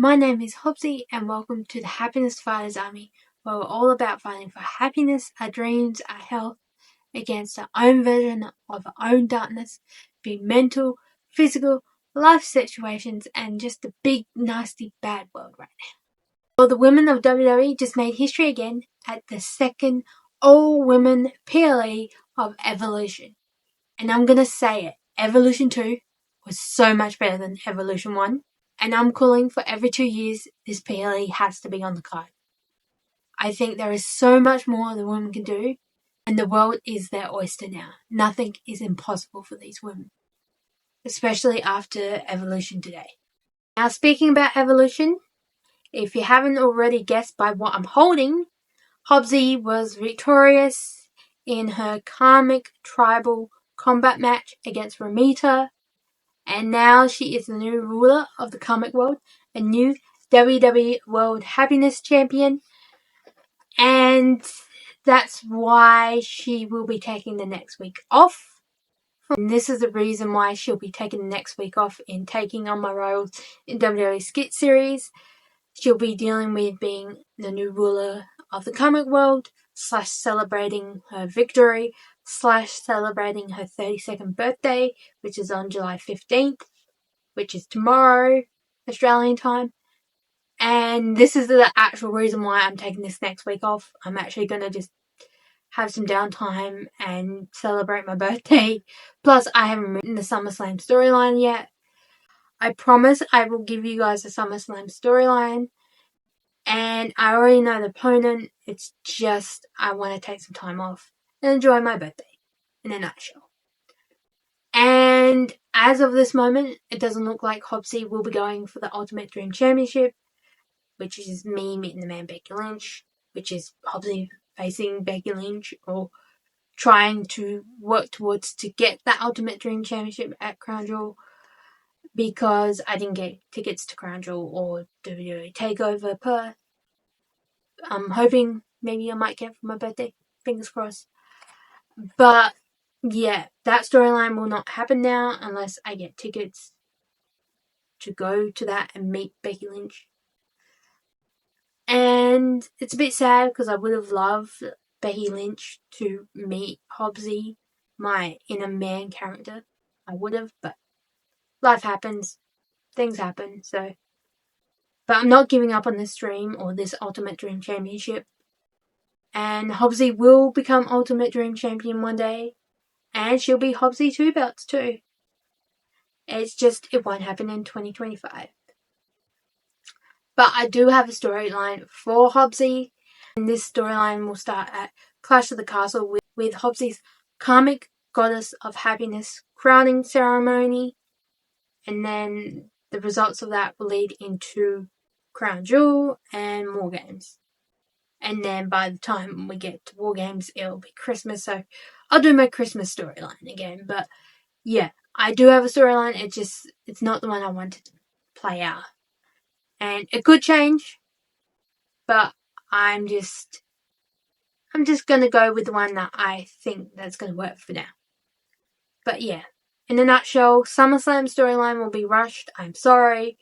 My name is Hobsy and welcome to the Happiness Fighters Army, where we're all about fighting for happiness, our dreams, our health, against our own version of our own darkness, be mental, physical, life situations, and just the big, nasty, bad world right now. Well, the women of WWE just made history again at the second all-women PLE of Evolution. And I'm gonna say it, Evolution 2 was so much better than Evolution 1. And I'm calling for every 2 years, this PLE has to be on the card. I think there is so much more the women can do, and the world is their oyster now. Nothing is impossible for these women, especially after Evolution today. Now, speaking about Evolution, if you haven't already guessed by what I'm holding, Hobbsy was victorious in her karmic tribal combat match against Ramita. And now she is the new ruler of the comic world, a new WWE World Happiness Champion. And that's why she will be taking the next week off. And this is the reason why she'll be taking the next week off in taking on my roles in WWE Skit series. She'll be dealing with being the new ruler of the comic world, / celebrating her victory, / celebrating her 32nd birthday, which is on July 15th, which is tomorrow, Australian time. And this is the actual reason why I'm taking this next week off. I'm actually going to just have some downtime and celebrate my birthday. Plus, I haven't written the SummerSlam storyline yet. I promise I will give you guys a SummerSlam storyline. And I already know the opponent. It's just I want to take some time off and enjoy my birthday, in a nutshell. And as of this moment, it doesn't look like Hobbsy will be going for the Ultimate Dream Championship, which is me meeting the man Becky Lynch, which is Hobbsy facing Becky Lynch, or trying to work towards to get that Ultimate Dream Championship at Crown Jewel, because I didn't get tickets to Crown Jewel or WWE TakeOver Perth. I'm hoping maybe I might get for my birthday. Fingers crossed. But yeah, that storyline will not happen now unless I get tickets to go to that and meet Becky Lynch. And it's a bit sad because I would have loved Becky Lynch to meet Hobbsy, my inner man character. I would have, but life happens. Things happen, so. But I'm not giving up on this dream or this Ultimate Dream Championship. And Hobbsy will become Ultimate Dream Champion one day. And she'll be Hobbsy 2 belts too. It's just, it won't happen in 2025. But I do have a storyline for Hobbsy. And this storyline will start at Clash of the Castle with Hobbsy's karmic goddess of happiness crowning ceremony. And then the results of that will lead into Crown Jewel and War Games. And then by the time we get to War Games, it'll be Christmas. So I'll do my Christmas storyline again. But yeah, I do have a storyline. It's not the one I wanted to play out. And it could change. But I'm just going to go with the one that I think that's going to work for now. But yeah, in a nutshell, SummerSlam storyline will be rushed. I'm sorry.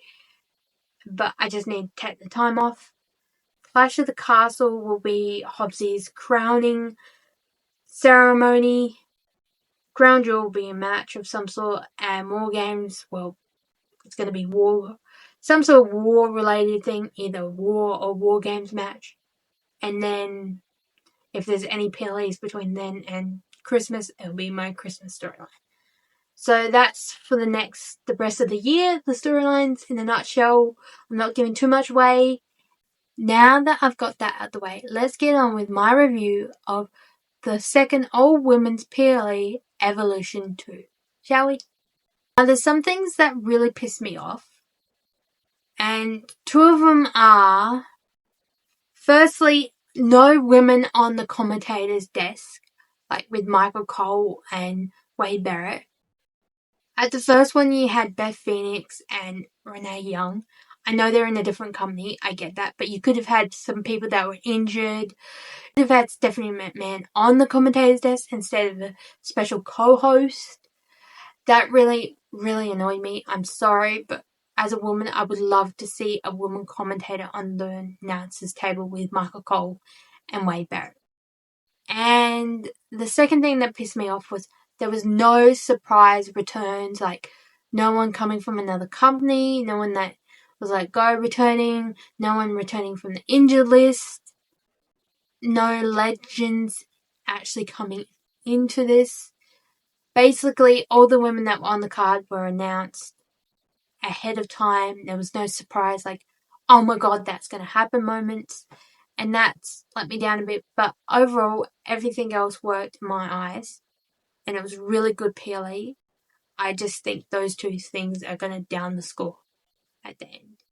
But I just need to take the time off. Clash of the Castle will be Hobbsy's crowning ceremony. Crown Jewel will be a match of some sort. And War Games, well, it's going to be some sort of war-related thing. Either war or War Games match. And then, if there's any PLEs between then and Christmas, it'll be my Christmas storyline. So that's for the rest of the year, the storylines in a nutshell. I'm not giving too much away. Now that I've got that out of the way, let's get on with my review of the second all-women's PLE Evolution 2. Shall we? Now there's some things that really piss me off. And two of them are, firstly, no women on the commentator's desk, like with Michael Cole and Wade Barrett. At the first one, you had Beth Phoenix and Renee Young. I know they're in a different company, I get that, but you could have had some people that were injured. You could have had Stephanie McMahon on the commentator's desk instead of a special co-host. That really, really annoyed me. I'm sorry, but as a woman, I would love to see a woman commentator on the announcers table with Michael Cole and Wade Barrett. And the second thing that pissed me off was there was no surprise returns, like no one coming from another company, no one that was like go returning, no one returning from the injured list, no legends actually coming into this. Basically, all the women that were on the card were announced ahead of time. There was no surprise, like, oh my god, that's going to happen moments. And that's let me down a bit. But overall, everything else worked in my eyes. And it was really good PLE. I just think those two things are going to down the score at the end.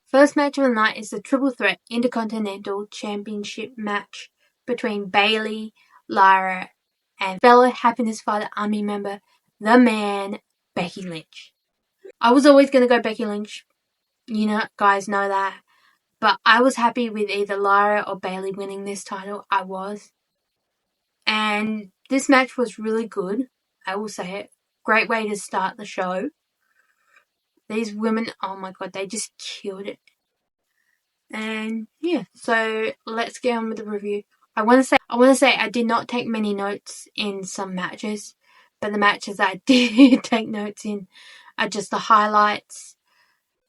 First match of the night is the Triple Threat Intercontinental Championship match between Bayley, Lara, and fellow Happiness Fighter Army member, the man, Becky Lynch. I was always going to go Becky Lynch. You know, guys know that. But I was happy with either Lara or Bayley winning this title. I was. And this match was really good. I will say it. Great way to start the show. These women, oh my god, they just killed it. And yeah, so let's get on with the review. I want to say I did not take many notes in some matches, but the matches I did take notes in are just the highlights.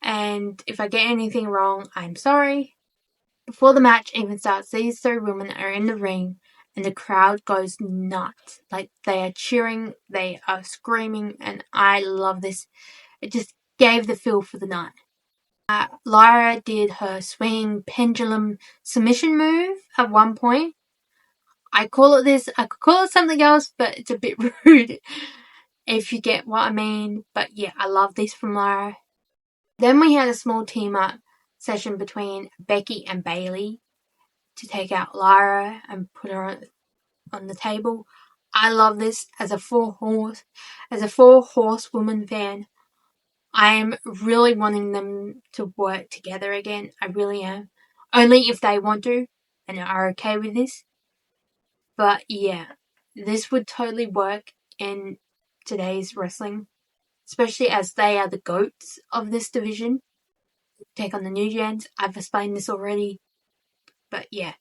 And if I get anything wrong, I'm sorry. Before the match even starts, these three women are in the ring and the crowd goes nuts. Like, they are cheering, they are screaming, and I love this. It just gave the feel for the night. Lyra did her swinging pendulum submission move at one point. I could call it something else, but it's a bit rude if you get what I mean. But yeah, I love this from Lyra. Then we had a small team up session between Becky and Bayley to take out Lyra and put her on the table. I love this as a four horsewoman fan. I am really wanting them to work together again. I really am. Only if they want to and are okay with this. But yeah, this would totally work in today's wrestling, especially as they are the GOATs of this division. Take on the New Gens. I've explained this already. But yeah,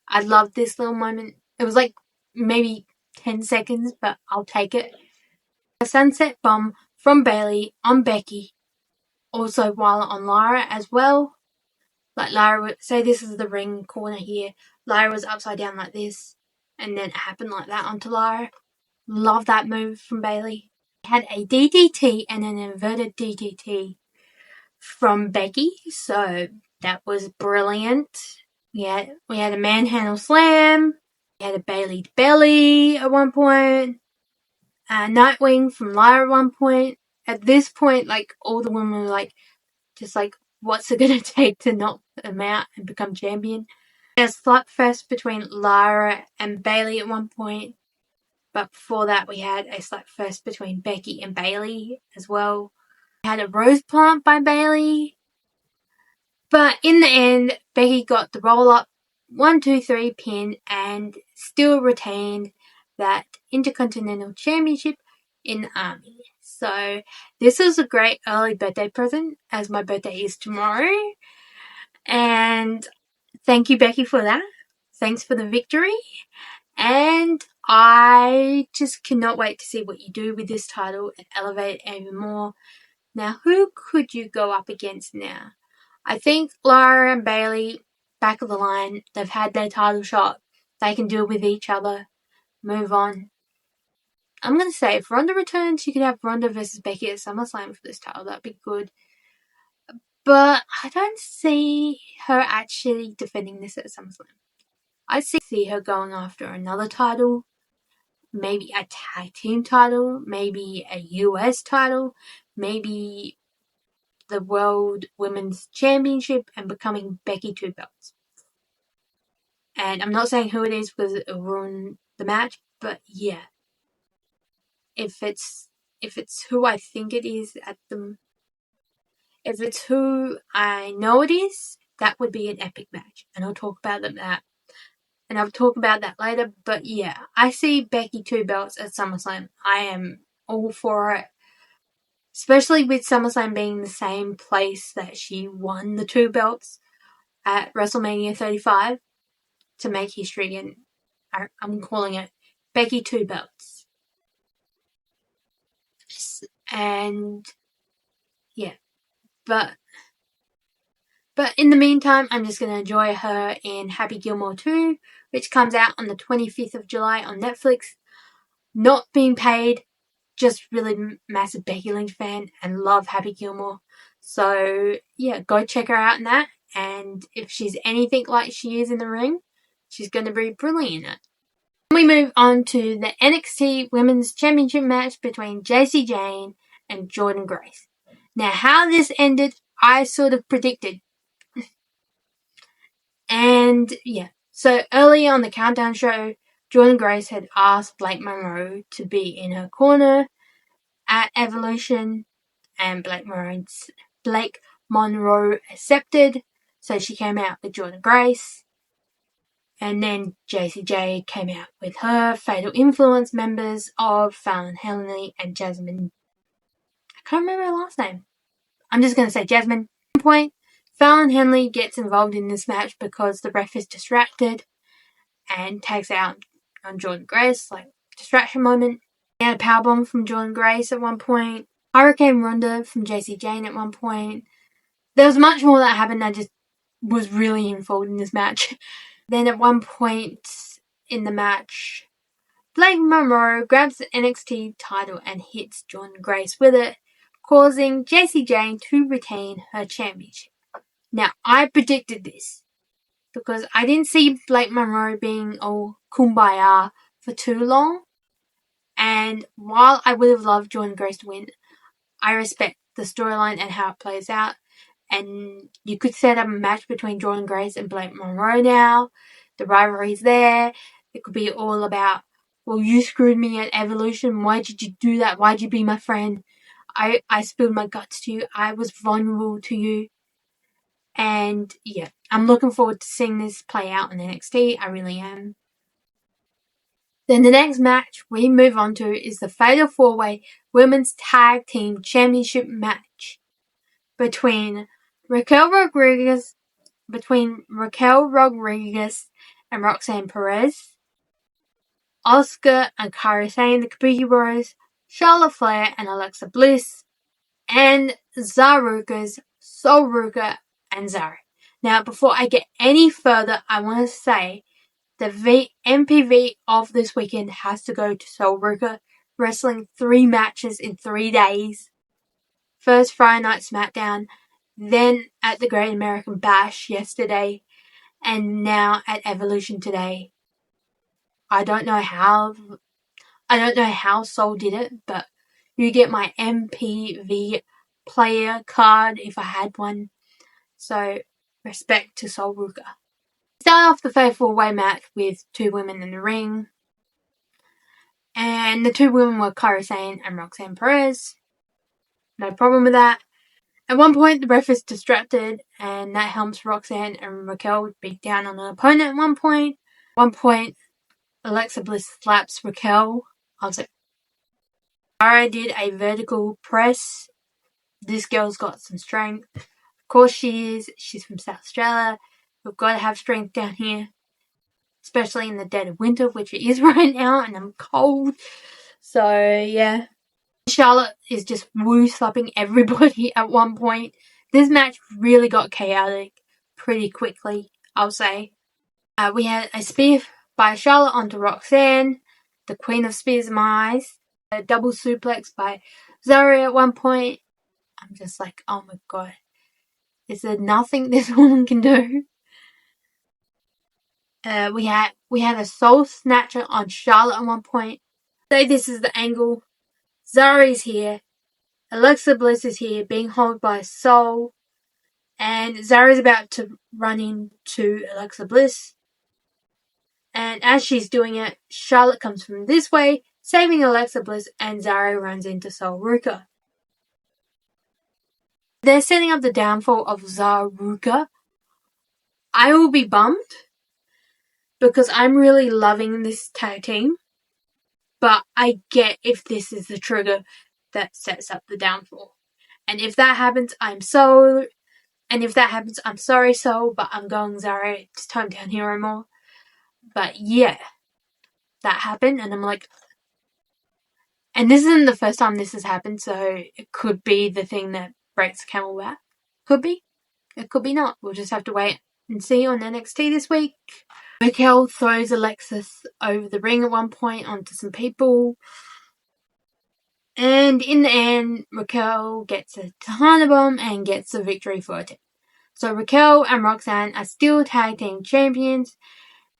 I love this little moment. It was like maybe 10 seconds, but I'll take it. A sunset bomb from Bayley on Becky. Also while on Lyra as well. Like Lyra would say, this is the ring corner here. Lyra was upside down like this. And then it happened like that onto Lyra. Love that move from Bayley. Had a DDT and an inverted DDT from Becky. So that was brilliant. We had a manhandle slam. We had a Bayley belly at one point. Nightwing from Lyra at one point. At this point, like, all the women were like, just like, what's it gonna take to knock them out and become champion? There's a slugfest between Lyra and Bayley at one point. But before that, we had a slugfest between Becky and Bayley as well. We had a rose plant by Bayley. But in the end, Becky got the roll up 1, 2, 3 pin and still retained that Intercontinental Championship in the Army. So this was a great early birthday present, as my birthday is tomorrow. And thank you, Becky, for that. Thanks for the victory. And I just cannot wait to see what you do with this title and elevate it even more. Now, who could you go up against now? I think Lara and Bayley, back of the line, they've had their title shot. They can deal with each other. Move on. I'm going to say, if Ronda returns, you could have Ronda versus Becky at SummerSlam for this title. That'd be good. But I don't see her actually defending this at SummerSlam. I see her going after another title. Maybe a tag team title. Maybe a US title. Maybe the World Women's Championship and becoming Becky 2 belts. And I'm not saying who it is because it'll ruin the match, but yeah. If it's who I think it is if it's who I know it is, that would be an epic match. And I'll talk about that. And I'll talk about that later. But yeah, I see Becky 2 belts at SummerSlam. I am all for it. especially with SummerSlam being the same place that she won the 2 belts at WrestleMania 35 to make history again. I'm calling it Becky 2 belts. And yeah, but in the meantime, I'm just going to enjoy her in Happy Gilmore 2, which comes out on the 25th of July on Netflix. Not being paid, just really massive Becky Lynch fan and love Happy Gilmore. So yeah, go check her out in that. And if she's anything like she is in the ring, she's going to be brilliant in it. We move on to the NXT Women's Championship match between Jacy Jayne and Jordynne Grace. Now, how this ended, I sort of predicted. And yeah, so earlier on the Countdown show, Jordynne Grace had asked Blake Monroe to be in her corner at Evolution, and Blake Monroe accepted, so she came out with Jordynne Grace. And then Jacy Jayne came out with her Fatal Influence members of Fallon Henley and Jasmine. I can't remember her last name. I'm just going to say Jasmine. At one point, Fallon Henley gets involved in this match because the ref is distracted and tags out on Jordynne Grace, like distraction moment. He had a powerbomb from Jordynne Grace at one point. Hurricane Ronda from Jacy Jayne at one point. There was much more that happened that just was really involved in this match. Then at one point in the match, Blake Monroe grabs the NXT title and hits Jordynne Grace with it, causing Jacy Jayne to retain her championship. Now, I predicted this because I didn't see Blake Monroe being all kumbaya for too long. And while I would have loved Jordynne Grace to win, I respect the storyline and how it plays out. And you could set up a match between Jordynne Grace and Blake Monroe now. The rivalry's there. It could be all about, well, you screwed me at Evolution. Why did you do that? Why'd you be my friend? I spilled my guts to you. I was vulnerable to you. And yeah, I'm looking forward to seeing this play out in NXT. I really am. Then the next match we move on to is the Fatal 4-Way Women's Tag Team Championship match between Raquel Rodriguez and Roxanne Perez, Asuka and Kairi Sane, the Kabuki Bros, Charlotte Flair and Alexa Bliss, and Zaruka's Sol Ruka and Zara. Now, before I get any further, I want to say the MPV of this weekend has to go to Sol Ruka, wrestling 3 matches in 3 days. First Friday Night SmackDown, then at the Great American Bash yesterday, and now at Evolution today. I don't know how Sol did it, but you get my MPV player card if I had one. So, respect to Sol Ruka. Start off the Fatal 4-Way match with 2 women in the ring. And the 2 women were Kairi Sane and Roxanne Perez. No problem with that. At one point, the ref is distracted, and that helps Roxanne and Raquel beat down on an opponent at one point. At one point, Alexa Bliss slaps Raquel. I was like, Zara did a vertical press. This girl's got some strength. Of course she is. She's from South Australia. We've got to have strength down here. Especially in the dead of winter, which it is right now, and I'm cold. So, yeah. Charlotte is just woo-slapping everybody at one point. This match really got chaotic pretty quickly, I'll say. We had a spear by Charlotte onto Roxanne, the Queen of Spears in my eyes. A double suplex by Zara at one point. I'm just like, oh my god. Is there nothing this woman can do? We had a soul snatcher on Charlotte at one point. Say this is the angle. Zara's here. Alexa Bliss is here, being held by Soul. And Zara's about to run into Alexa Bliss. And as she's doing it, Charlotte comes from this way, saving Alexa Bliss, and Zara runs into Sol Ruka. They're setting up the downfall of Zaruka. I will be bummed because I'm really loving this tag team. But I get if this is the trigger. that sets up the downfall. And if that happens, I'm sorry, Soul, but I'm going Zara. It's time down Hero more. But yeah, that happened, and I'm like, and this isn't the first time this has happened, so it could be the thing that breaks the camel back. Could be. It could be not. We'll just have to wait and see on NXT this week. Raquel throws Alexis over the ring at one point onto some people. And in the end, Raquel gets a Tana Bomb and gets the victory for her team. So Raquel and Roxanne are still tag team champions.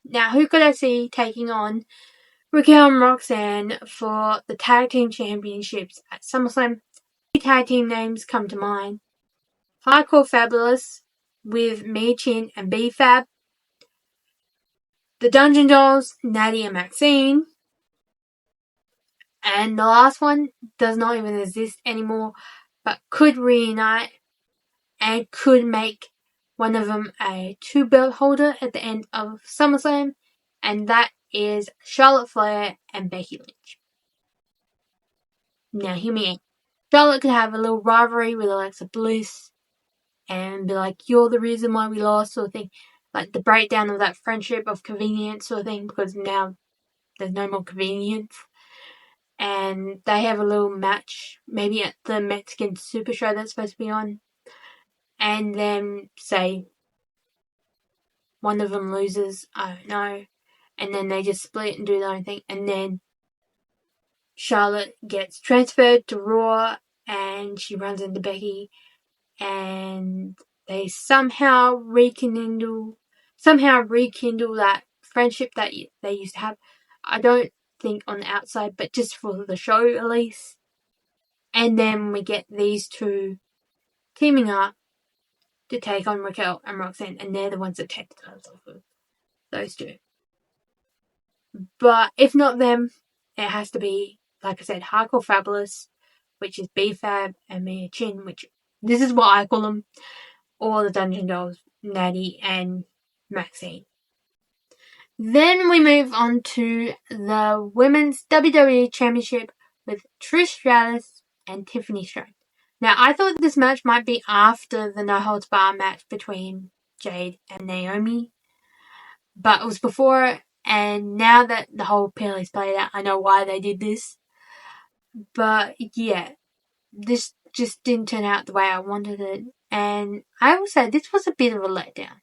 Now, who could I see taking on Raquel and Roxanne for the tag team championships at SummerSlam? Tag team names come to mind. Hardcore Fabulous with Me, Chin, and B-Fab. The Dungeon Dolls, Natty and Maxine. And the last one does not even exist anymore, but could reunite and could make one of them a 2-belt holder at the end of SummerSlam, and that is Charlotte Flair and Becky Lynch. Now, hear me out. Charlotte could have a little rivalry with Alexa Bliss and be like, you're the reason why we lost, sort of thing. Like the breakdown of that friendship of convenience sort of thing, because now there's no more convenience. And they have a little match, maybe at the Mexican Super Show that's supposed to be on. And then, say, one of them loses, I don't know. And then they just split and do their own thing. And then Charlotte gets transferred to Raw and she runs into Becky. And they somehow rekindle that friendship that they used to have. I don't think on the outside, but just for the show at least. And then we get these two teaming up to take on Raquel and Roxanne, and they're the ones that take the titles off of those two. But if not them, it has to be, like I said, Hardcore Fabulous, which is B-Fab and Mia Chin, which this is what I call them, or the Dungeon Dolls, Natty and Maxine. Then we move on to the Women's WWE Championship with Trish Stratus and Tiffany Stratton. Now, I thought this match might be after the No Holds Barred match between Jade and Naomi, but it was before, and now that the whole Peely's played out, I know why they did this. But yeah, this just didn't turn out the way I wanted it, and I will say this was a bit of a letdown.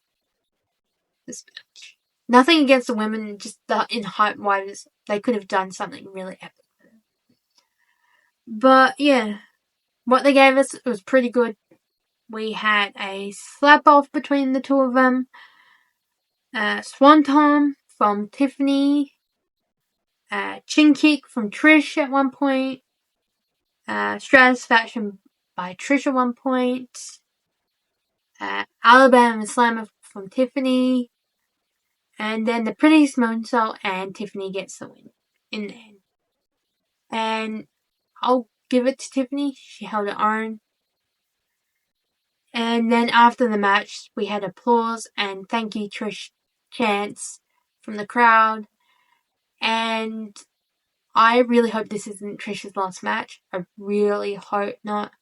This match. Nothing against the women, just in hype-wise, they could have done something really epic. But yeah, what they gave us was pretty good. We had a slap-off between the two of them. Swanton from Tiffany. Chin kick from Trish at one point. Stratisfaction by Trish at one point. Alabama Slammer from Tiffany. And then the prettiest moonsault, and Tiffany gets the win in the end. And I'll give it to Tiffany. She held her own. And then after the match, we had applause and thank you Trish chants from the crowd. And I really hope this isn't Trish's last match. I really hope not.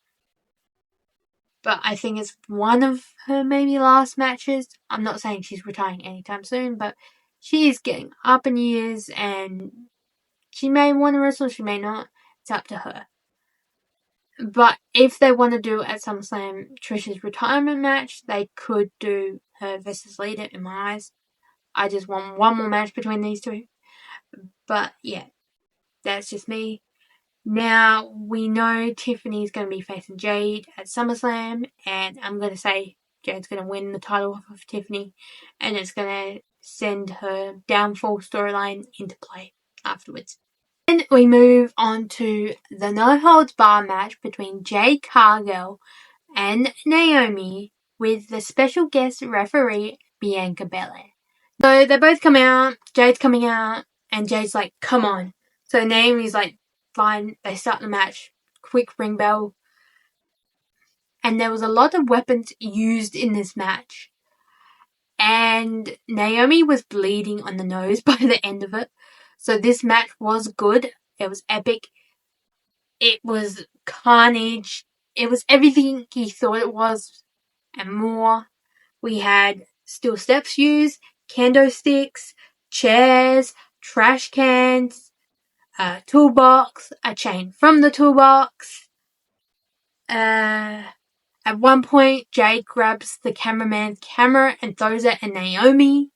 But I think it's one of her maybe last matches. I'm not saying she's retiring anytime soon, but she is getting up in years and she may want to wrestle, she may not. It's up to her. But if they want to do at SummerSlam Trish's retirement match, they could do her versus Lita in my eyes. I just want one more match between these two. But yeah, that's just me. Now, we know Tiffany's going to be facing Jade at SummerSlam, and I'm going to say Jade's going to win the title off of Tiffany, and it's going to send her downfall storyline into play afterwards. Then we move on to the No Holds Barred match between Jade Cargill and Naomi with the special guest referee Bianca Belair. So they both come out, Jade's coming out, and Jade's like, come on. So Naomi's like, fine, they start the match, quick ring bell. And there was a lot of weapons used in this match. And Naomi was bleeding on the nose by the end of it. So this match was good. It was epic. It was carnage. It was everything he thought it was and more. We had steel steps used, candlesticks, chairs, trash cans, a toolbox, a chain from the toolbox. At one point, Jade grabs the cameraman's camera and throws it at Naomi.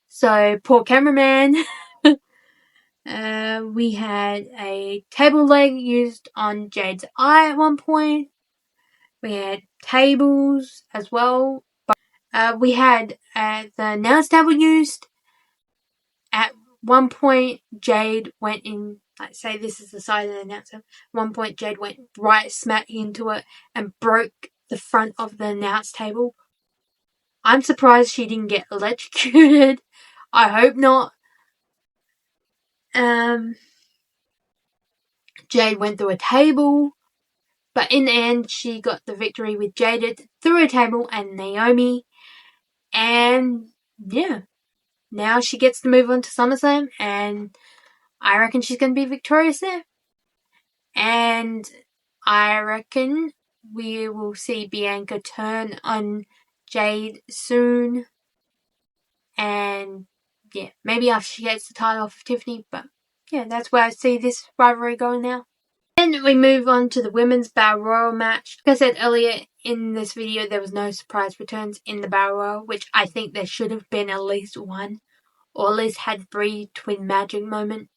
So, poor cameraman. We had a table leg used on Jade's eye at one point. We had tables as well. We had the announce table used. At one point, Jade went in, like, say this is the side of the announcer. At one point, Jade went right smack into it and broke the front of the announce table. I'm surprised she didn't get electrocuted. I hope not. Jade went through a table, but in the end, she got the victory with Jade through a table and Naomi. And yeah, now she gets to move on to SummerSlam, and I reckon she's going to be victorious there. And I reckon we will see Bianca turn on Jade soon. And yeah, maybe after she gets the title off of Tiffany. But yeah, that's where I see this rivalry going now. Then we move on to the women's Battle Royal match. Like I said earlier in this video, there was no surprise returns in the Battle Royal, which I think there should have been at least one. Or at least had 3 Twin Magic moment.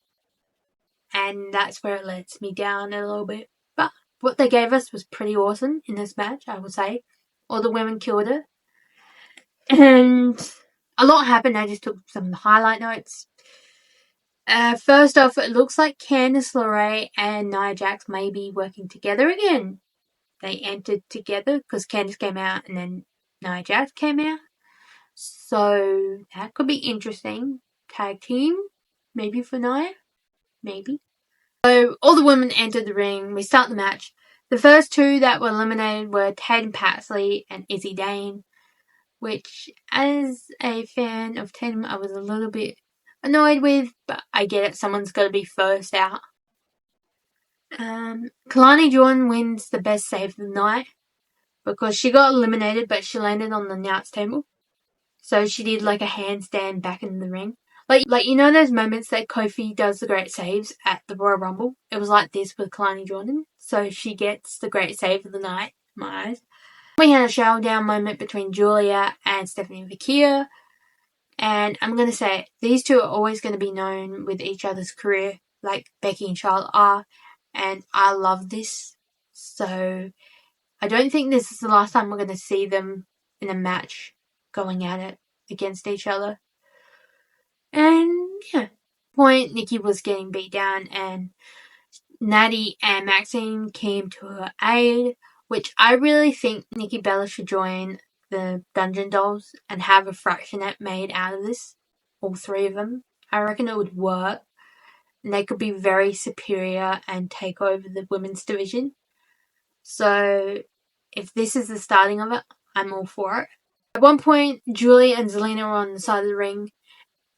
And that's where it lets me down a little bit. But what they gave us was pretty awesome in this match, I would say. All the women killed it. And a lot happened. I just took some of the highlight notes. First off, it looks like Candice LeRae and Nia Jax may be working together again. They entered together because Candice came out and then Nia Jax came out. So that could be interesting. Tag team, maybe for Nia, maybe. So all the women entered the ring. We start the match. The first 2 that were eliminated were Tatum Paxley and Izzy Dane, which, as a fan of Tatum, I was a little bit annoyed with, but I get it. Someone's got to be first out. Kalani Jordan wins the best save of the night because she got eliminated, but she landed on the announce table. So she did like a handstand back in the ring. Like you know those moments that Kofi does the great saves at the Royal Rumble? It was like this with Kalani Jordan. So she gets the great save of the night, in my eyes. We had a showdown moment between Julia and Stephanie Vaquia. And I'm going to say, these 2 are always going to be known with each other's career, like Becky and Charlotte are. And I love this. So I don't think this is the last time we're going to see them in a match going at it against each other. And yeah, point Nikki was getting beat down and Natty and Maxine came to her aid, which I really think Nikki Bella should join the Dungeon Dolls and have a fractionette made out of this. All 3 of them. I reckon it would work. And they could be very superior and take over the women's division. So if this is the starting of it, I'm all for it. At one point, Julie and Zelina were on the side of the ring.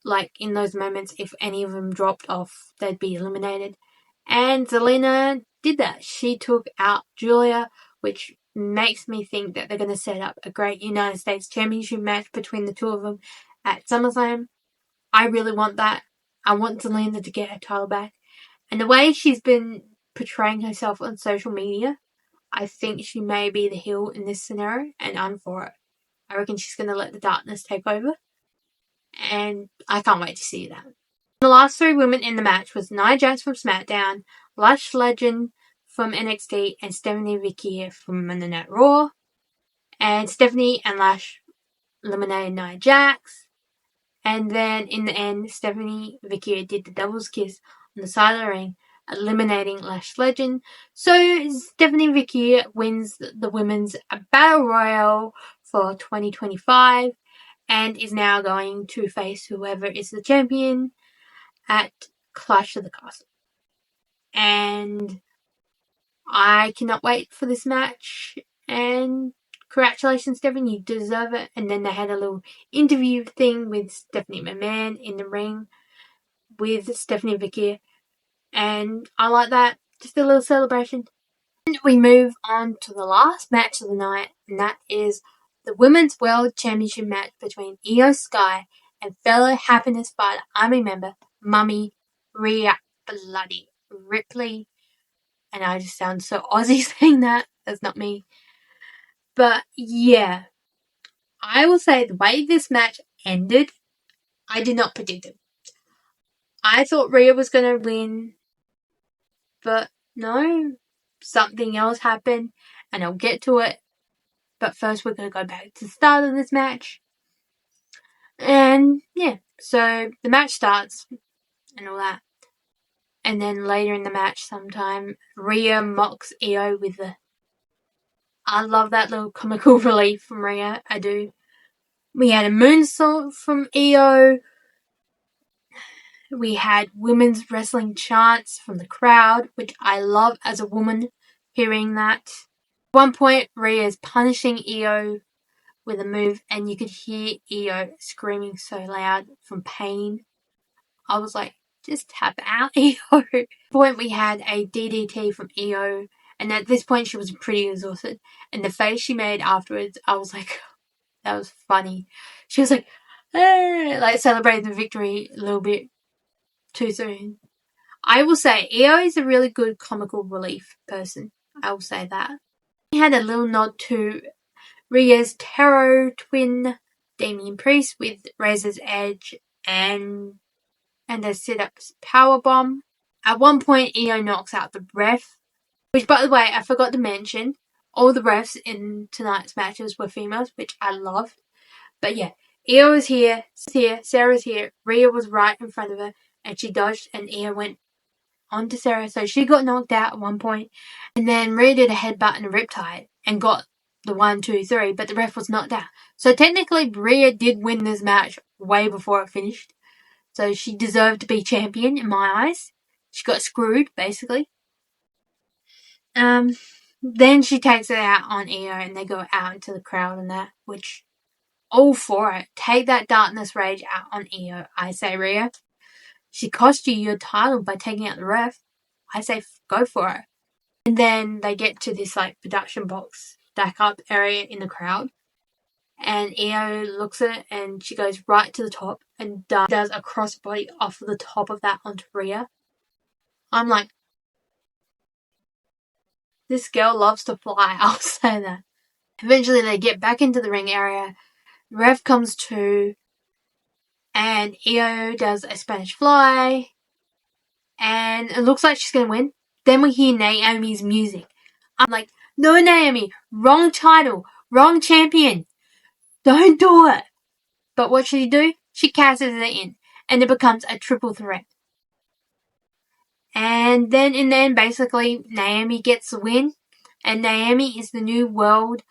Like, in those moments, if any of them dropped off, they'd be eliminated. And Zelina did that. She took out Julia, which makes me think that they're going to set up a great United States Championship match between the 2 of them at SummerSlam. I really want that. I want Zelina to get her title back. And the way she's been portraying herself on social media, I think she may be the heel in this scenario, and I'm for it. I reckon she's going to let the darkness take over. And I can't wait to see that. The last 3 women in the match was Nia Jax from SmackDown, Lash Legend from NXT, and Stephanie Vaquia from Monday Night Raw. And Stephanie and Lash eliminated Nia Jax. And then in the end, Stephanie Vaquia did the doubles kiss on the side of the ring, eliminating Lash Legend. So Stephanie Vaquia wins the women's Battle Royal for 2025. And is now going to face whoever is the champion at Clash of the Castle. And I cannot wait for this match. And congratulations, Stephanie, you deserve it. And then they had a little interview thing with Stephanie McMahon in the ring with Stephanie Vaquia. And I like that. Just a little celebration. And we move on to the last match of the night, and that is the Women's World Championship match between Io Sky and fellow Happiness Fighter Army member Mummy Rhea Bloody Ripley. And I just sound so Aussie saying that. That's not me. But yeah, I will say the way this match ended, I did not predict it. I thought Rhea was going to win, but no, something else happened, and I'll get to it. But first, we're going to go back to the start of this match. And yeah, so the match starts and all that. And then later in the match, sometime, Rhea mocks Io with the. I love that little comical relief from Rhea. I do. We had a moonsault from Io. We had women's wrestling chants from the crowd, which I love as a woman hearing that. At one point, Rhea is punishing Io with a move, and you could hear Io screaming so loud from pain. I was like, just tap out, Io. At one point, we had a DDT from Io, and at this point, she was pretty exhausted. And the face she made afterwards, I was like, that was funny. She was like, like celebrating the victory a little bit too soon. I will say, Io is a really good comical relief person. I will say that. He had a little nod to Rhea's Tarot twin, Damian Priest, with Razor's Edge and a sit-ups powerbomb. At one point, Io knocks out the ref, which, by the way, I forgot to mention, all the refs in tonight's matches were females, which I loved. But yeah, Io was here, Sarah's here, Rhea was right in front of her, and she dodged, and Io went onto Sarah, so she got knocked out at one point, and then Rhea did a headbutt and a riptide, and got the 1, 2, 3, but the ref was knocked out. So technically, Rhea did win this match way before it finished, so she deserved to be champion in my eyes. She got screwed, basically. Then she takes it out on Io, and they go out into the crowd and that, which, all for it. Take that darkness rage out on Io, I say, Rhea. She cost you your title by taking out the ref. I say go for it. And then they get to this like production box stack up area in the crowd. And Io looks at it and she goes right to the top and does a crossbody off the top of that onto Rhea. I'm like, this girl loves to fly, I'll say that. Eventually they get back into the ring area. The ref comes to, and Io does a Spanish fly, and it looks like she's going to win. Then we hear Naomi's music. I'm like, no, Naomi, wrong title, wrong champion. Don't do it. But what should she do? She cashes it in, and it becomes a triple threat. And then in the end, basically, Naomi gets the win, and Naomi is the new world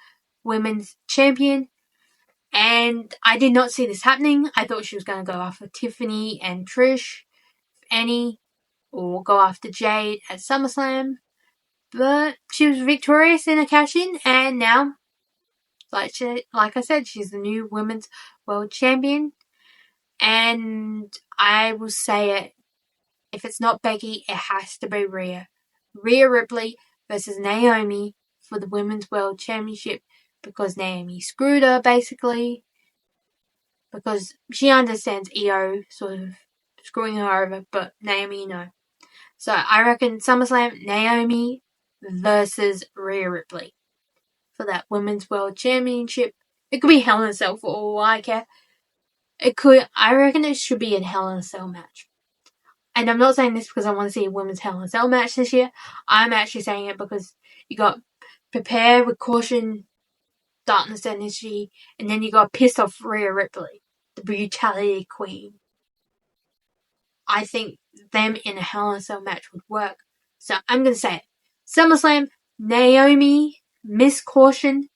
women's champion. And I did not see this happening. I thought she was going to go after Tiffany and Trish, Annie, or go after Jade at SummerSlam. But she was victorious in a cash-in, and now, like I said, she's the new women's world champion. And I will say it, if it's not Becky, it has to be Rhea. Rhea Ripley versus Naomi for the women's world championship, because Naomi screwed her, basically. Because she understands Io sort of screwing her over, but Naomi, no. So I reckon SummerSlam, Naomi versus Rhea Ripley for that Women's World Championship. It could be Hell in a Cell for all I care. I reckon it should be a Hell in a Cell match. And I'm not saying this because I want to see a women's Hell in a Cell match this year. I'm actually saying it because you got Prepare with Caution, Darkness Energy, and then you got Pissed Off Rhea Ripley, the Brutality Queen. I think them in a Hell in a Cell match would work. So I'm going to say it. SummerSlam, Naomi, Miss Caution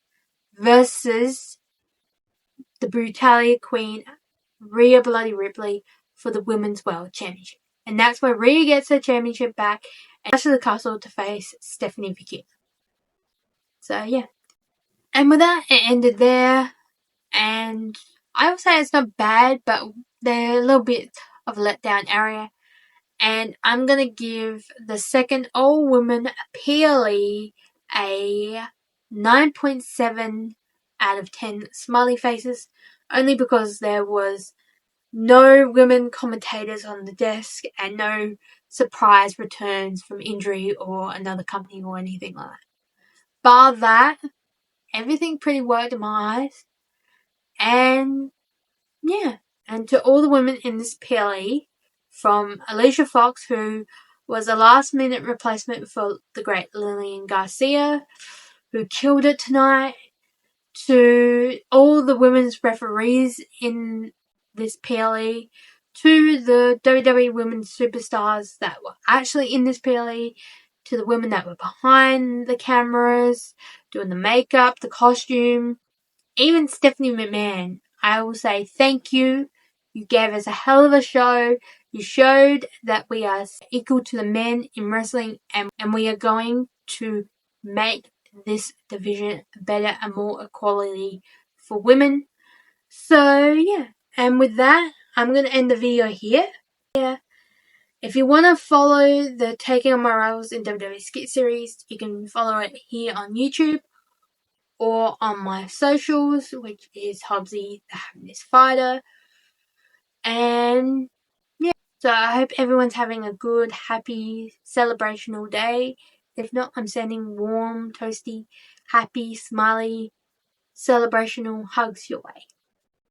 versus the Brutality Queen, Rhea Bloody Ripley for the Women's World Championship. And that's where Rhea gets her championship back and goes to the castle to face Stephanie Vicky. So yeah. And with that, it ended there. And I would say it's not bad, but they're a little bit of a letdown area. And I'm going to give the second all-women PLE a 9.7 out of 10 smiley faces, only because there was no women commentators on the desk and no surprise returns from injury or another company or anything like that. Bar that, everything pretty worked in my eyes. And yeah, and to all the women in this PLE, from Alicia Fox, who was a last-minute replacement for the great Lillian Garcia, who killed it tonight, to all the women's referees in this PLE, to the WWE women's superstars that were actually in this PLE, to the women that were behind the cameras, doing the makeup, the costume, even Stephanie McMahon, I will say thank you. You gave us a hell of a show. You showed that we are equal to the men in wrestling, and we are going to make this division better and more equality for women. So yeah, and with that, I'm going to end the video here. If you want to follow the Taking on My Rivals in WWE Skit series, you can follow it here on YouTube or on my socials, which is Hobbsy the Happiness Fighter. And yeah, so I hope everyone's having a good, happy, celebrational day. If not, I'm sending warm, toasty, happy, smiley, celebrational hugs your way.